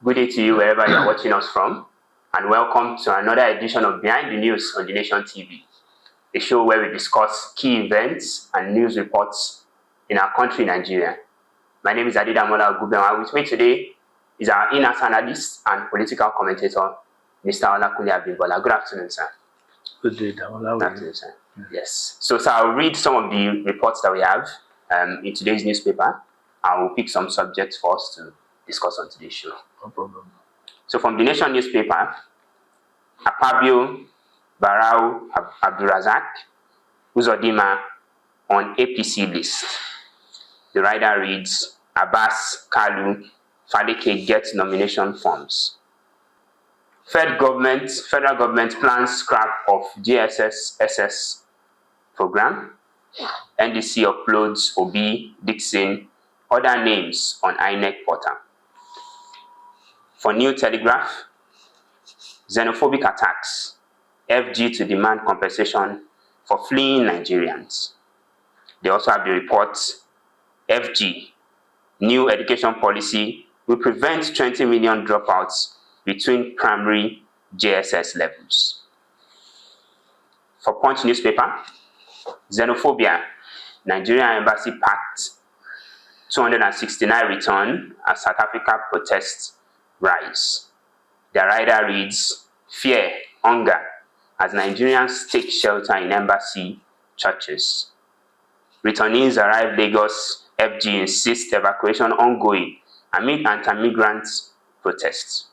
Good day to you wherever you are watching us from, and welcome to another edition of Behind the News on The Nation TV, a show where we discuss key events and news reports in our country, Nigeria. My name is Damola. With me today is our in-house analyst and political commentator, Mr. Olakunle Abimbola. Good afternoon, sir. Good day, Damola. Good afternoon, sir. Yes. So I'll read some of the reports that we have in today's newspaper. I will pick some subjects for us to discuss on today's show. No problem. So from the Nation newspaper, Akpabio Barau Abdurazak Uzodinma on APC list. The rider reads, Abbas Kalu Faleke gets nomination forms. Federal government plans scrap of JSS SS program. NDC uploads Obi, Dixon, other names on INEC portal. For New Telegraph, xenophobic attacks, FG to demand compensation for fleeing Nigerians. They also have the report, FG, new education policy will prevent 20 million dropouts between primary JSS levels. For Punch newspaper, xenophobia, Nigerian embassy packed, 269 return as South Africa protests rise. The rider reads, fear, hunger, as Nigerians take shelter in embassy churches. Returnees arrive Lagos, FG insists evacuation ongoing amid anti-migrant protests.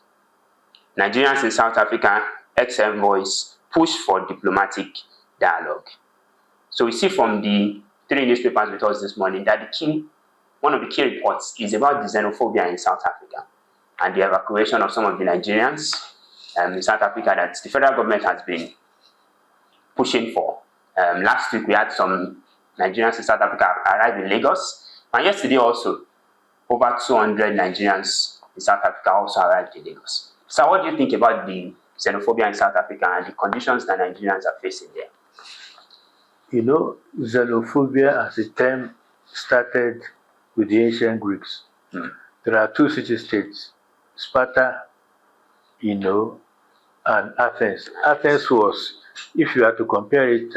Nigerians in South Africa, ex-envoys push for diplomatic dialogue. So we see from the three newspapers with us this morning that one of the key reports is about the xenophobia in South Africa and the evacuation of some of the Nigerians in South Africa that the federal government has been pushing for. Last week we had some Nigerians in South Africa arrive in Lagos, and yesterday also over 200 Nigerians in South Africa also arrived in Lagos. So what do you think about the xenophobia in South Africa and the conditions that Nigerians are facing there? You know, xenophobia as a term started with the ancient Greeks. There are two city-states, Sparta, and Athens. Athens was, if you are to compare it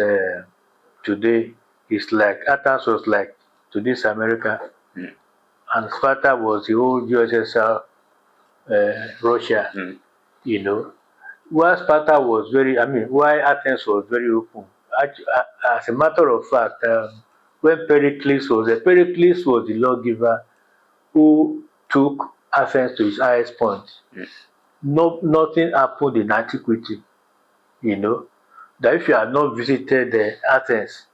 today, it's like Athens was like today's America, and Sparta was the old USSR, Russia. While Sparta was why Athens was very open. As a matter of fact, when Pericles was the lawgiver who took Athens to its highest point. Nothing happened in antiquity, that if you have not visited Athens,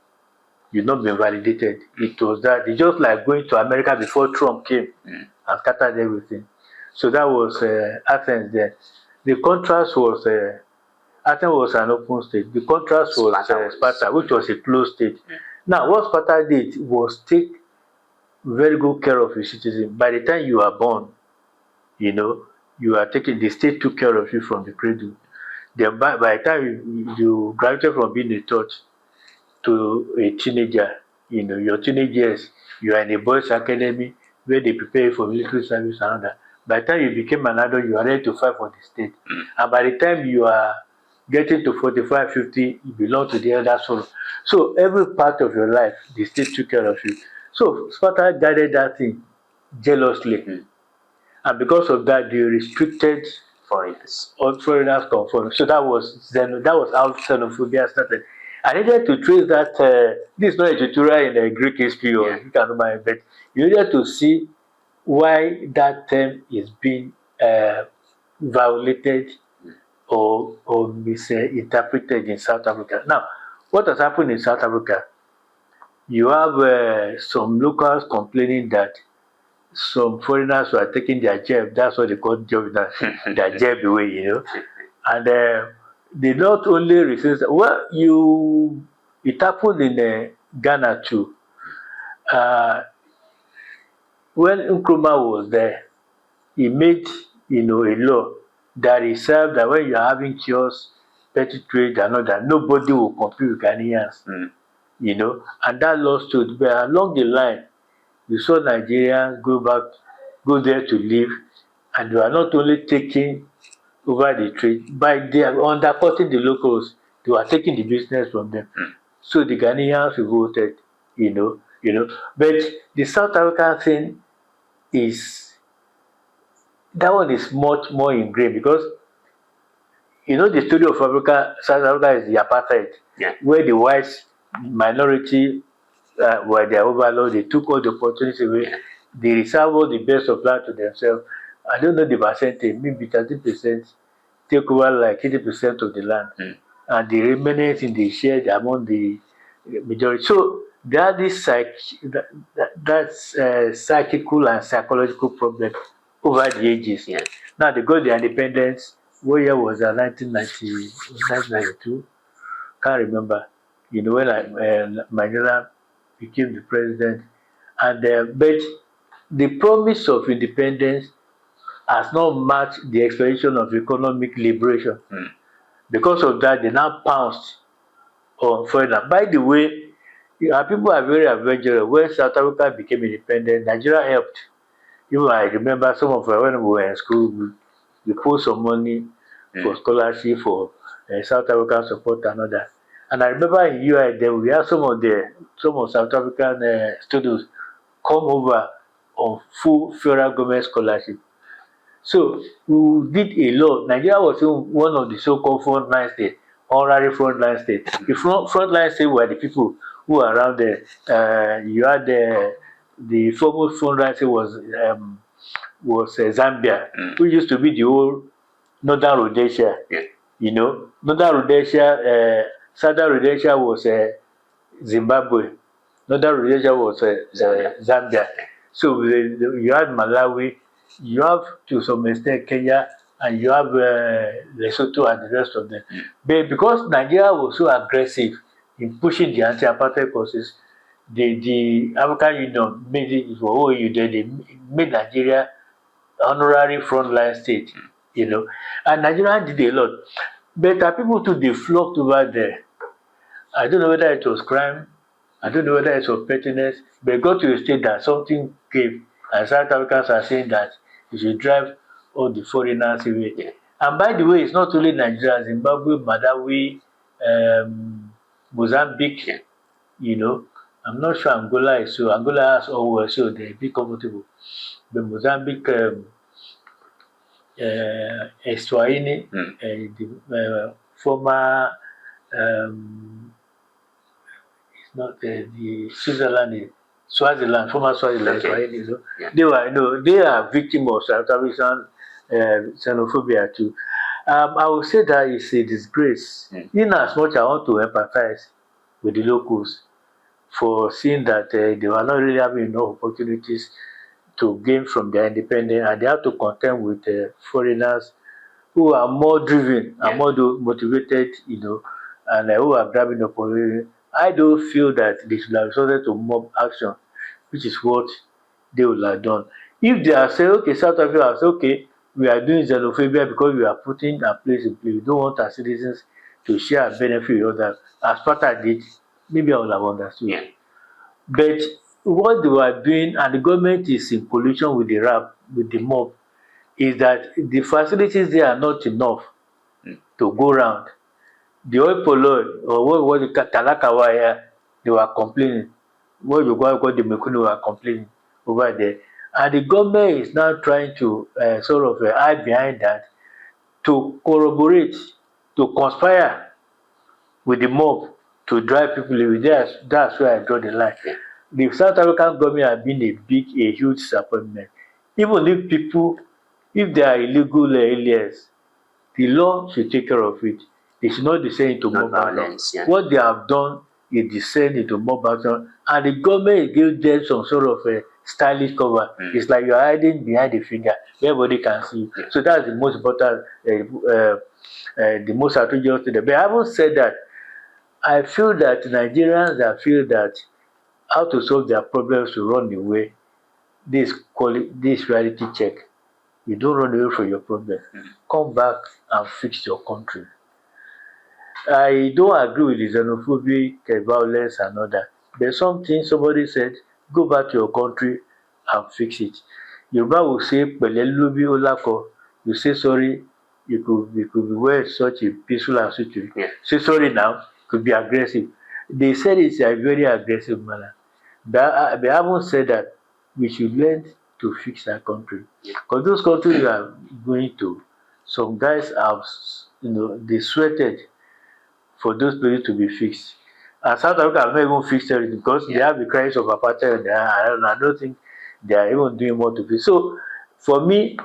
you've not been validated. It was that. It's just like going to America before Trump came and scattered everything. So that was Athens there. The contrast was Athens was an open state. The contrast was Sparta, which was a closed state. Now, what Sparta did was take very good care of your citizens. By the time you are born, you are taking, the state took care of you from the cradle. Then by the time you graduated from being a child to a teenager, your teenage years, you are in a boys' academy where they prepare you for military service and all that. By the time you became an adult, you are ready to fight for the state. And by the time you are getting to 45, 50, you belong to the elder soul. So every part of your life, the state took care of you. So Sparta guided that thing jealously. And because of that, they restricted Foreigners. All foreigners come from. So that was how xenophobia started. I needed to trace that. This is not a tutorial in Greek history or but you needed to see why that term is being violated or misinterpreted in South Africa. Now, what has happened in South Africa? You have some locals complaining that some foreigners were taking their jab. That's what they call job, their jab away, And they not only resist. Well, it happened in Ghana too. When Nkrumah was there, he made a law that reserved that when you are having kiosks, petty trade and all that, nobody will compete with Ghanaians. And that law stood. But along the line, you saw Nigerians go there to live. and they were not only taking over the trade, by they are undercutting the locals, they were taking the business from them. So the Ghanaians revolted, But the South African thing is that one is much more ingrained because the story of Africa, South Africa is the apartheid, Yeah. where the whites minority were their overlord. They took all the opportunities away. Yeah. They reserved all the best of land to themselves. I don't know the percentage, maybe 30% take over like 80% of the land, and the remnants in the shared among the majority. So there are this that's psychical and psychological problem over the ages. Yeah. Now they got their independence. What year was that? 1992. Can't remember. When Mandela became the president, and but the promise of independence has not matched the expectation of economic liberation. Because of that, they now pounced on foreigner. By the way, our people are very adventurous. When South Africa became independent, Nigeria helped. Even I remember some of when we were in school, we put some money for scholarship for South African support and all that. And I remember in UI then we had some of South African students come over on full federal government scholarship. So we did a lot. Nigeria was one of the so-called frontline states, honorary frontline states. The frontline states were the people who were around there. You had the foremost frontline state was Zambia, who used to be the whole northern Rhodesia. Northern Rhodesia, southern Rhodesia was Zimbabwe. Northern Rhodesia was Zambia. So you had Malawi, you have to some extent Kenya, and you have Lesotho and the rest of them. But because Nigeria was so aggressive in pushing the anti-apartheid causes, the African Union made it for OAU. They made Nigeria honorary frontline state, and Nigeria did a lot. But people too they flocked over there. I don't know whether it was crime, I don't know whether it was pettiness, but it got to a state that something came, and South Africans are saying that you should drive all the foreigners away. And by the way, it's not only Nigeria, Zimbabwe, Malawi, Mozambique, I'm not sure Angola is so. Angola has all so they're a bit comfortable. But Mozambique, Eswatini, the former not the Switzerland, Swaziland, former Swaziland, they are victims of South African xenophobia too. I would say that it's a disgrace. In as much I want to empathize with the locals for seeing that they were not really having enough opportunities to gain from their independence, and they have to contend with foreigners who are more driven and more motivated, and who are grabbing the opportunity. I don't feel that they should have resorted to mob action, which is what they would have done. If they are saying, okay, South Africa has okay, we are doing xenophobia because we are putting a place in place. We don't want our citizens to share a benefit with others. As Sparta did, maybe I would have understood. But what they were doing, and the government is in collusion with the mob, is that the facilities there are not enough to go round. The oil polloi, or what was it, Talakawa, they were complaining. What you call the Mekunu were complaining over there. And the government is now trying to sort of hide behind that to corroborate, to conspire with the mob to drive people away. That's where I draw the line. The South African government has been a huge disappointment. Even if they are illegal aliens, the law should take care of it. They should not descend into mob action. What they have done is descend into mob action, and the government gives them some sort of a stylish cover. It's like you are hiding behind the finger, everybody can see. So that's the most important, the most outrageous thing. But I haven't said that. I feel that Nigerians that feel that how to solve their problems to run away, this reality check. You don't run away from your problem. Come back and fix your country. I don't agree with the xenophobic violence and all that. There's something somebody said, go back to your country and fix it. Yoruba will say Pelelubi Olako. You say sorry, you could be well such a peaceful and sweet. Yeah. Say sorry now, could be aggressive. They said it's a very aggressive manner. They haven't said that we should learn to fix our country. Because those countries we are going to, some guys have, they sweated for those places to be fixed. And South Africa have not even fixed everything because they have the crisis of apartheid. I don't think they are even doing more to fix. So, for me,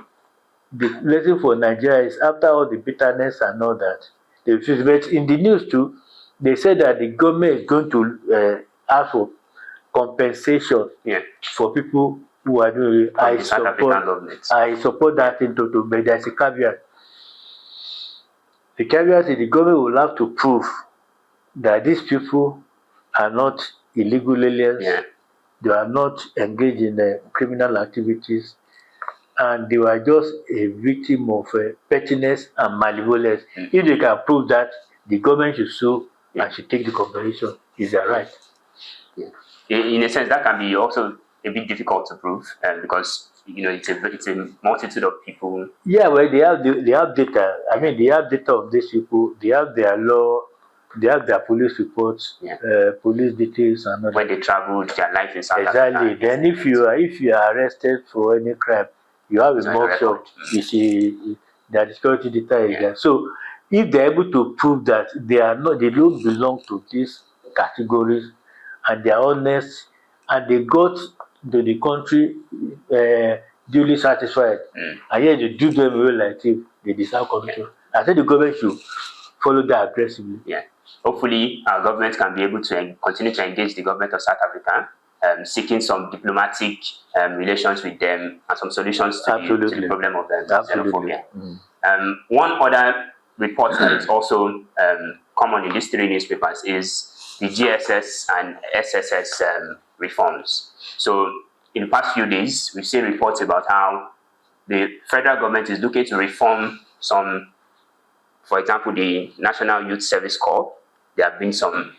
the lesson for Nigeria is after all the bitterness and all that, they fix. But in the news too, they said that the government is going to ask for compensation for people who are doing it. I support that in total, but there's a caveat. The caveat is the government will have to prove that these people are not illegal aliens, they are not engaged in criminal activities, and they were just a victim of pettiness and malevolence. If they can prove that, the government should sue and should take the compensation. Is that right? In a sense, that can be also a bit difficult to prove because it's a multitude of people. Yeah, well, they have data. I mean, they have data of these people. They have their law. They have their police reports, police details, and all when they traveled, their life in South Africa. Exactly. Then if you are arrested for any crime, you have a mugshot. You see, their security data is there. So if they're able to prove that they don't belong to these categories, and they are honest, and they got to the country duly satisfied, and yet they do them well like if they deserve control. I think the government should follow that aggressively. Hopefully, our government can be able to continue to engage the government of South Africa, seeking some diplomatic relations with them and some solutions to the problem of xenophobia. One other report that is also common in these three newspapers is the JSS and SSS reforms. So, in the past few days, we've seen reports about how the federal government is looking to reform some, for example, the National Youth Service Corps. There have been some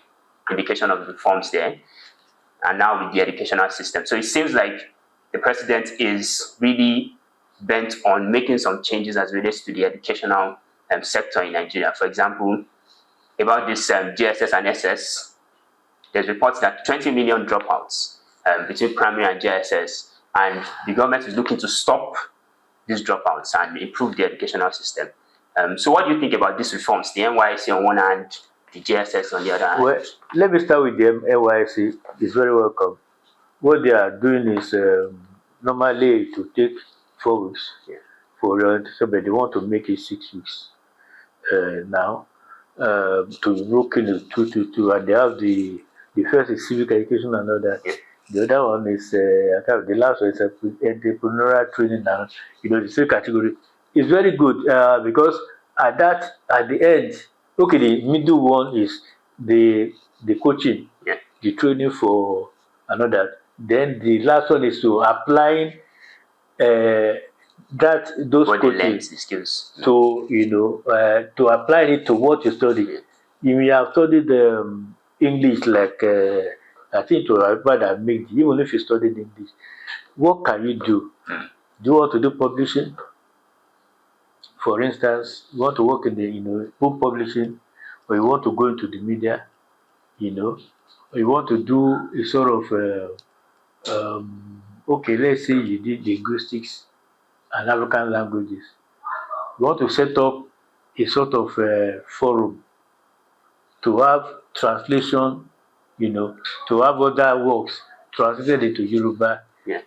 indication of reforms there, and now with the educational system. So it seems like the president is really bent on making some changes as relates to the educational sector in Nigeria. For example, about this JSS and SS, there's reports that 20 million dropouts between primary and JSS, and the government is looking to stop these dropouts and improve the educational system. So what do you think about these reforms? The NYSC on one hand, the JSS on the other hand? Well, let me start with the NYSC. It's very welcome. What they are doing is normally to take 4 weeks for but they want to make it 6 weeks now to look into 222, and they have the first is civic education and all that. The other one is the last one is entrepreneurial training and the same category. It's very good because at the end, okay, the middle one is the coaching, the training for another. Then the last one is to applying those coaching skills to apply it to what you study. You may have studied English like I think to everybody that make even if you studied English, what can you do? Do you want to do publishing? For instance, you want to work in the book publishing, or you want to go into the media, or you want to do a sort of okay, let's say you did linguistics and African languages. You want to set up a sort of forum to have translation, to have other works translated into Yoruba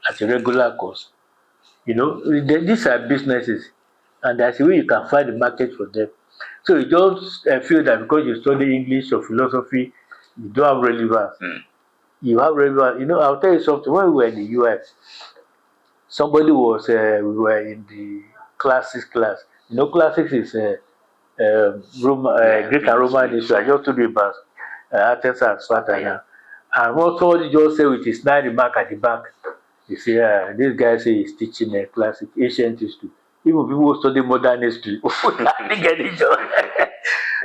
at a regular cost. These are businesses, and there's a way you can find the market for them. So you don't feel that because you study English or philosophy, you don't have relevance. You have relevance. I'll tell you something. When we were in the US, somebody was, we were in the classics class. Classics is Greek and Roman history. I just told you about Athens and Sparta. And what somebody just said with his 9 remark at the back, you see, this guy say he's teaching a classic ancient history. Even people who study modern history, they get it done.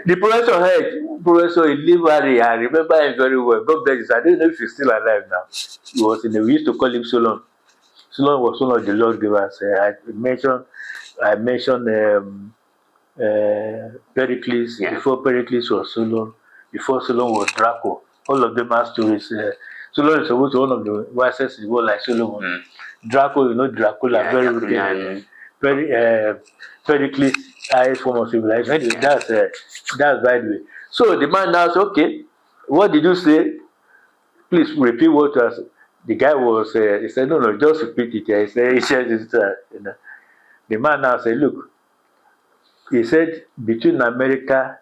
The professor head, Professor Ilivary, I remember him very well. God bless him. I don't know if he's still alive now. We used to call him Solon. Solon was one of the lawgivers. I mentioned Pericles. Yeah. Before Pericles was Solon. Before Solon was Draco. All of them have stories. Solon is supposed to be one of the wisest in the world, like Solomon. Draco, Dracula, Yeah, very Dracula wicked. and- Pericles, highest form of civilization. Anyway, that's by the way. So the man now said, okay, what did you say? Please repeat what was. The guy was. He said, no, just repeat it. He said, the man now said, look, he said between America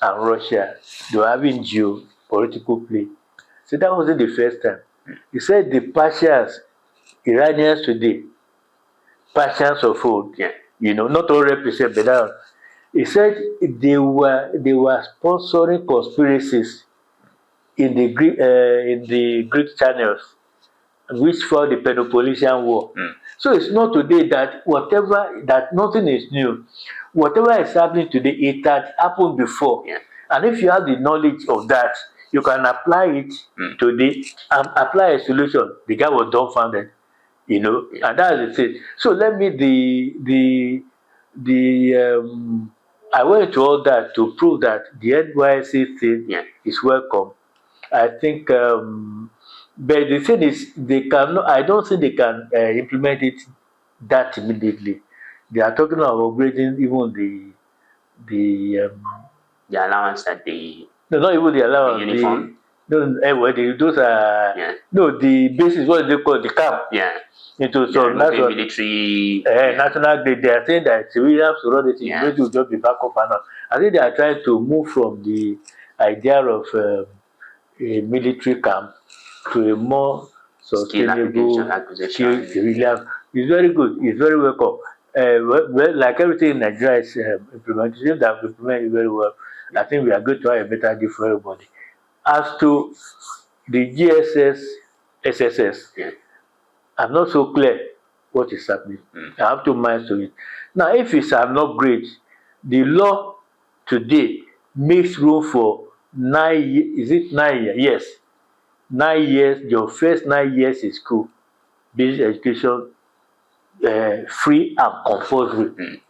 and Russia, they were having geopolitical play. So that wasn't the first time. He said the Persians, Iranians today, Persians of old, Yeah. Not all represent, but that. He said they were sponsoring conspiracies in the Greek channels, which for the Peloponnesian War. So it's not today that nothing is new. Whatever is happening today, it had happened before. Yeah. And if you have the knowledge of that, you can apply it today and apply a solution. The guy was dumbfounded, and that's the thing. So let me I went to all that to prove that the NYC thing is welcome. I think, but the thing is, they cannot. I don't think they can implement it that immediately. They are talking about upgrading even The allowance that they no, not even the allowance. The uniform? Those are no, the basis. What they call the camp. Yeah. Into They're some removing military. national grade. They are saying that civilians will run it. Military will just be back up and up. I think they are trying to move from the idea of a military camp to a more sustainable skill civilian. It's very good. It's very welcome. Like everything in Nigeria is implementation that we implement it very well. I think we are going to have a better deal for everybody. As to the GSS, SSS, I'm not so clear what is happening. I have 2 minds to it. Now, if it's an upgrade, the law today makes room for 9 years. Is it 9 years? Yes. 9 years, your first 9 years in school, basic education, free and compulsory.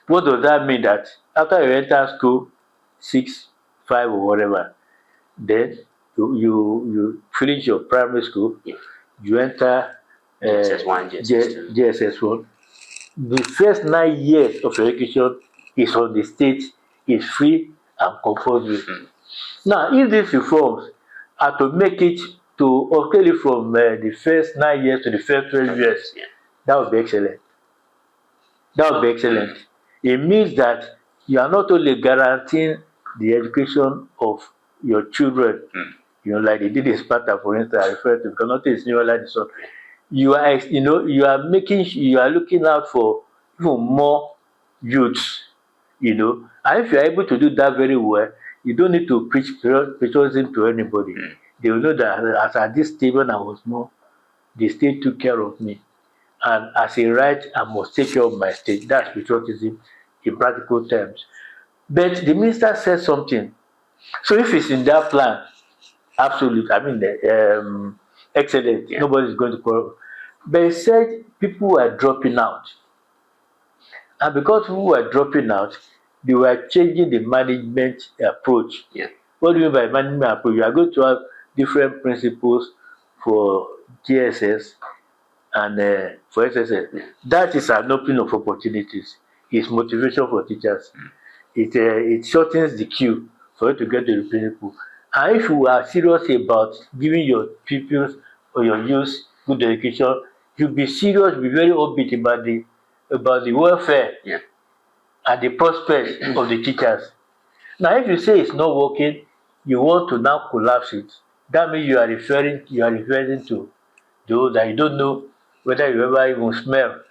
What does that mean? That after you enter school, 6, 5 or whatever, then you finish your primary school, you enter JSS1, JSS1. The first 9 years of your education is on the state, is free and compulsory. Now, if these reforms are to make it to upgrade from the first 9 years to the first 12 years, that would be excellent. That would be excellent. It means that you are not only guaranteeing the education of your children, like they did in Sparta, for instance, I refer to, because nothing is new like this. You are, you are looking out for even more youths, and if you are able to do that very well, you don't need to preach patriotism to anybody. They will know that as at this table I was more, the state took care of me. And as a right, I must take care of my state. That's patriotism in practical terms. But the minister said something. So if it's in that plan, absolutely, excellent. Nobody's going to quarrel. But he said people were dropping out. And because people were dropping out, they were changing the management approach. What do you mean by management approach? You are going to have different principles for JSS and for SSS. That is an opening of opportunities. It's motivation for teachers. It shortens the queue for you to get to the principal. And if you are serious about giving your pupils or your youth good education, you'll be serious, be very upbeat about the welfare and the prospects of the teachers. Now, if you say it's not working, you want to now collapse it. That means you are referring to those that you don't know whether you ever even smell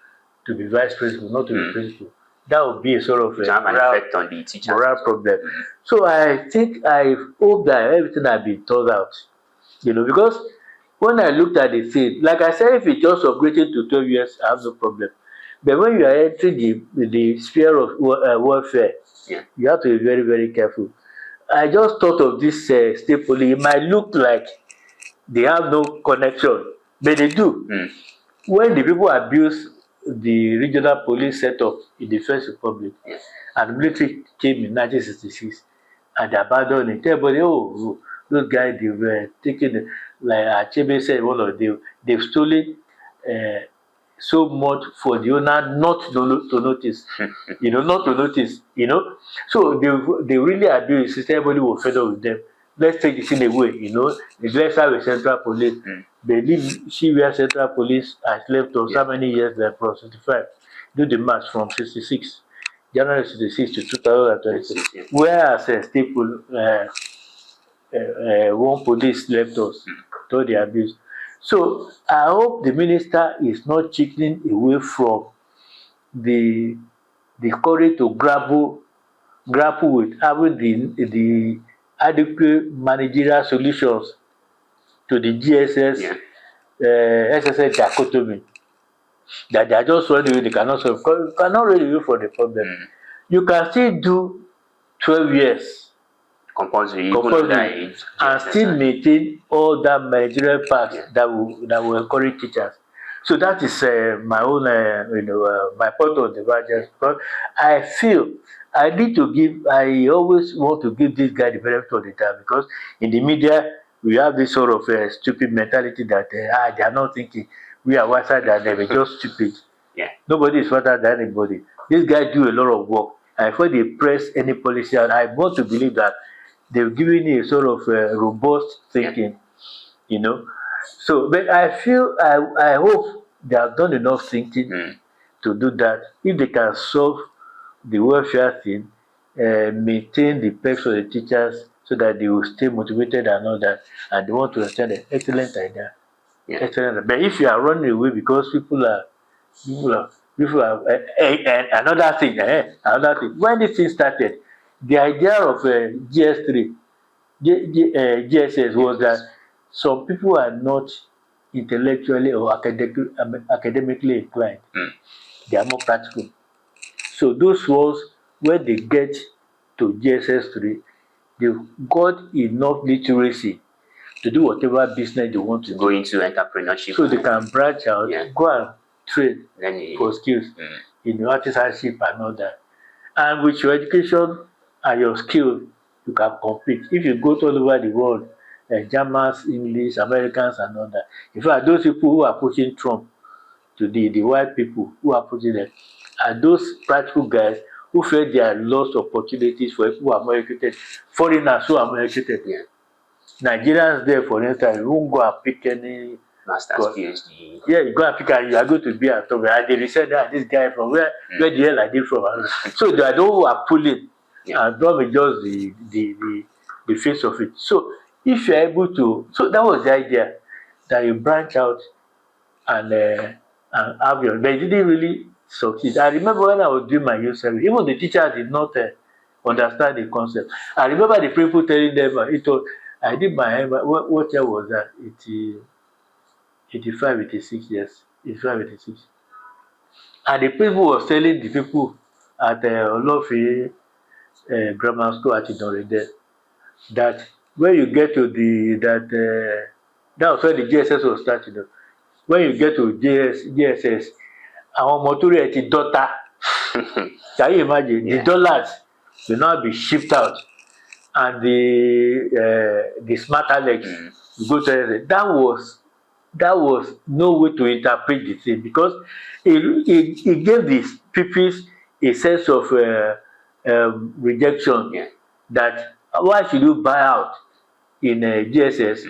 to be vice principal, not to be principal. That would be a sort of effect on the teachers. Moral problem. So I hope that everything has been thought out. Because when I looked at the thing, like I said, if it just upgraded to 12 years, I have no problem. But when you are entering the sphere of welfare, you have to be very, very careful. I just thought of this state police. It might look like they have no connection, but they do. when the people abuse the regional police setup in the First Republic, and the military came in 1966 and abandoned it, everybody, oh, those guys, they were taking, like Achebe said, one of them, they've stolen uh, so much for the owner not to notice, not to notice, So they really abuse the system, everybody was fed up with them. Let's take the thing away, let's have a central police. They leave see where central police has left us how many years there from 65. Do the math from 66. January 66 to 2026. Whereas state one police left us to the abuse. So I hope the minister is not chickening away from the courage to grapple with having the adequate managerial solutions to the GSS SSS dichotomy, that they are just running away, they cannot solve, because you cannot run away from the problem. You can still do 12 years compulsory and still maintain all that managerial parts that will encourage teachers. So that is my own, my point of divergence, because I feel I always want to give this guy the benefit of the doubt, because in the media we have this sort of stupid mentality that they are not thinking, we are wiser than them, we're just stupid. Nobody is smarter than anybody. This guy do a lot of work, and before they press any policy, and I want to believe that they've given you a sort of robust thinking, So, but I feel, I hope they have done enough thinking to do that. If they can solve the welfare thing, maintain the perks of the teachers so that they will stay motivated and all that, and they want to extend an excellent idea. Excellent. But if you are running away because people are and another thing, when this thing started, the idea of GS3, GSS was that some people are not intellectually or academically inclined. They are more practical. So those ones, when they get to GSS3, they've got enough literacy to do whatever business they want to go into entrepreneurship. So they can branch out, go and trade for skills in artisanship and all that. And with your education and your skill, you can compete. If you go to all over the world, Germans, English, Americans, and all that. In fact, those people who are pushing Trump to the white people who are pushing them are those practical guys who felt there are lost opportunities for people who are more educated, foreigners who are more educated. Nigerians there, for instance, you won't go and pick any master's PhD. You go and pick and you are going to be at top. And they said that this guy from where the hell are they from? So they are those who are pulling, and Trump is just the face of it. So if you are able to, so that was the idea, that you branch out and have your, but it didn't really succeed. I remember when I was doing my youth service, even the teachers did not understand the concept. I remember the people telling them, I did my, what year was that? 85, 86 years. 85, 86. And the people was telling the people at Olofi Grammar School at Idorede that when you get to that was when the JSS was starting. When you get to JSS, àwọn ọmọ tó rẹ̀ ti dọ́ta. Can you imagine? The dollars will now be shipped out, and the smart Alex go to JSS. That was no way to interpret the thing, because it gave these pupils a sense of rejection, that why should you buy out in GSS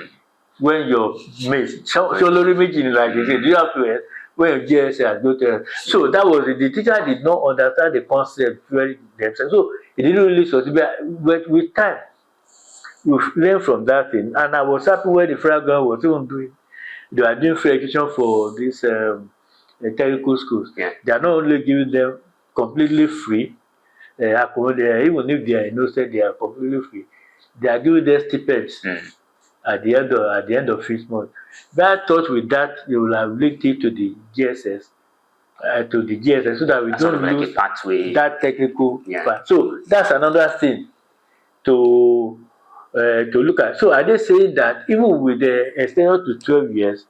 when your mates, so lórí méjì ni, like they say, do you have to when GSS go to, so that was the teacher did not understand the concept very themselves, so it didn't really succeed. But with time we learn from that thing, and I was happy when the federal government was even doing, they are doing free education for these technical schools. They are not only giving them completely free, even if they are innocent, they are completely free. They are giving them stipends at the end of each month. That thought with that, they will have linked it to the GSS, so that we don't lose that technical part. So that's another thing to look at. So are they saying that even with the extension to 12 years,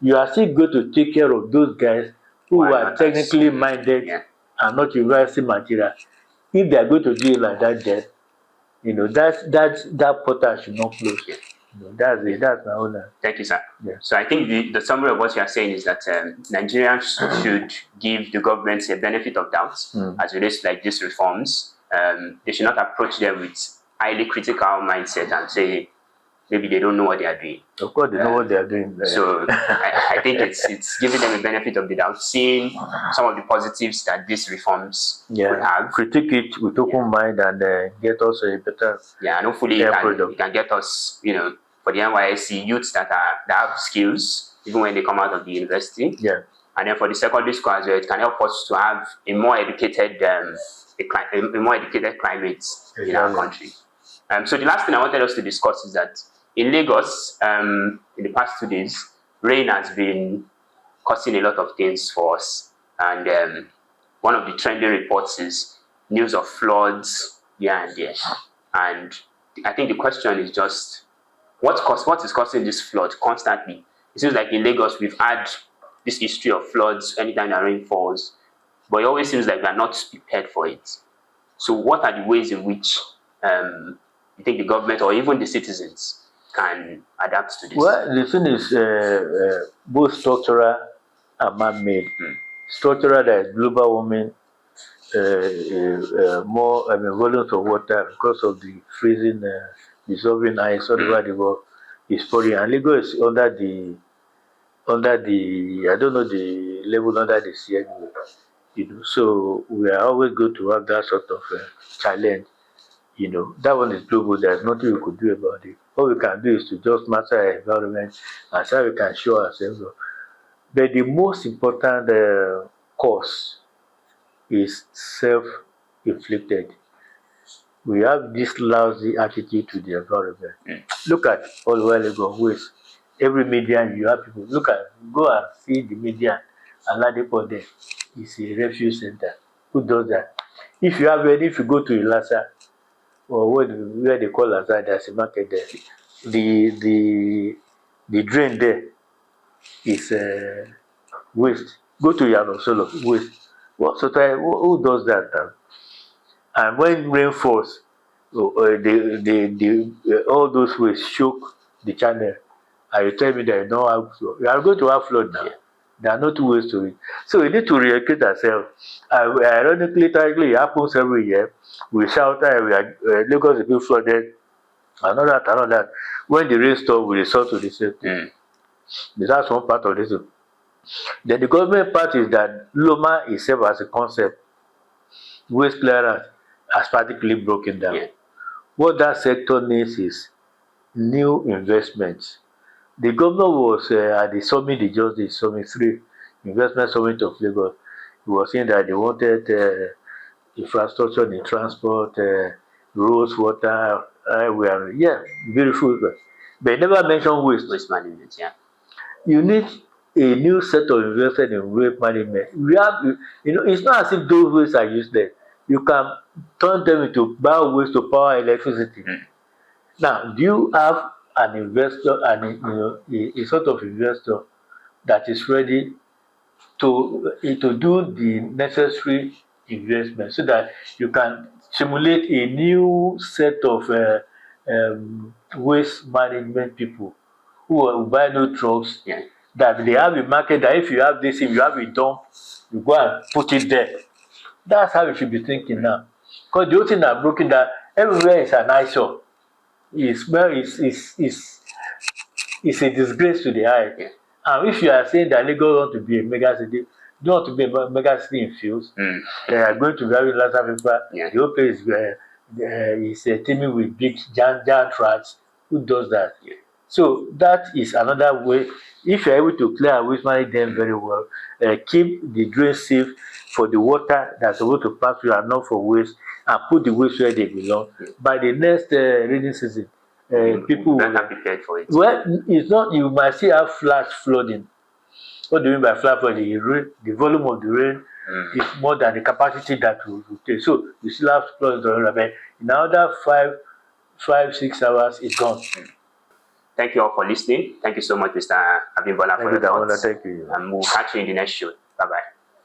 you are still going to take care of those guys who Why are not technically as- minded Yeah. and not university material. If they are going to do it like that, then that portal should not close. Yeah. That's it. That's my own. Thank you, sir. Yeah. So I think the summary of what you are saying is that Nigerians should give the government a benefit of doubt as it relates to like these reforms. They should not approach them with highly critical mindset and say maybe they don't know what they are doing. Of course, they know what they are doing. So I think it's giving them a benefit of the doubt, seeing some of the positives that these reforms would have. Critique it with open mind and get us a better. Yeah, and hopefully it can get us, for the NYSC youths that have skills, even when they come out of the university. Yeah. And then for the secondary school as well, it can help us to have a more educated, a more educated climate in our country. So the last thing I wanted us to discuss is that in Lagos, in the past 2 days, rain has been causing a lot of things for us. And one of the trending reports is news of floods here and there. And I think the question is just, what is causing this flood constantly? It seems like in Lagos, we've had this history of floods anytime the rain falls, but it always seems like we are not prepared for it. So what are the ways in which you think the government or even the citizens can adapt to this? Well, the thing is both structural and man-made. Structural, that is global warming, more volumes of water because of the freezing, dissolving ice all over the world is pouring. And Lagos is under the I don't know the level under the sea anyway. So we are always going to have that sort of challenge. That one is global. There's nothing we could do about it. All we can do is to just master our environment and see how we can show ourselves. But the most important cause is self-inflicted. We have this lousy attitude to the environment. Look at all over Lagos waste. Every median you have people. Go and see the median and Ladipo there. It's a refuge center. Who does that? If you go to Ilasa, or where they call Lazard, there's a market there. The drain there is waste. Go to Yanosolo, waste. Who does that? And when rain falls, all those waste choke the channel. And you tell me that you don't have flood. You are going to have flood now. There are no two ways to it. So we need to re-educate ourselves. Ironically, it happens every year. We shout, Lagos is being flooded, and all that. When the rain stops, we resort to the same thing. That's one part of this. Then the government part is that Loma itself as a concept, waste clearance has practically broken down. What that sector needs is new investments. The governor was at the summit, the Summit 3, Investment Summit of Lagos. He was saying that they wanted infrastructure in transport, roads, water, beautiful. But never mentioned waste management. You need a new set of investment in waste management. We have, it's not as if those wastes are useless. You can turn them into bio-waste to power electricity. Now, do you have an investor and a sort of investor that is ready to do the necessary investment so that you can simulate a new set of waste management people who will buy new trucks, that they have a market, that if you have this, if you have a dump, you go and put it there. That's how you should be thinking now. Because the whole thing that broken, that everywhere is an eyesore. It's a disgrace to the eye. And if you are saying that Lagos want to be a mega city, you want to be a mega city in fields, they are going to be having lots of people. The whole place is teeming with big giant rats. Who does that? So that is another way. If you are able to clear and waste manage them very well, keep the drain safe for the water that's supposed to pass through and not for waste, and put the waste where they belong. By the next rainy season, people will not prepared for it. Well, it's not. You might still have flash flooding. What do you mean by flash flooding? The volume of the rain is more than the capacity that will take. So you still have flooding. In another 5-6 hours, it's gone. Thank you all for listening. Thank you so much, Mr. Abimbola, for your thoughts. Thank you. And we'll catch you in the next show. Bye-bye.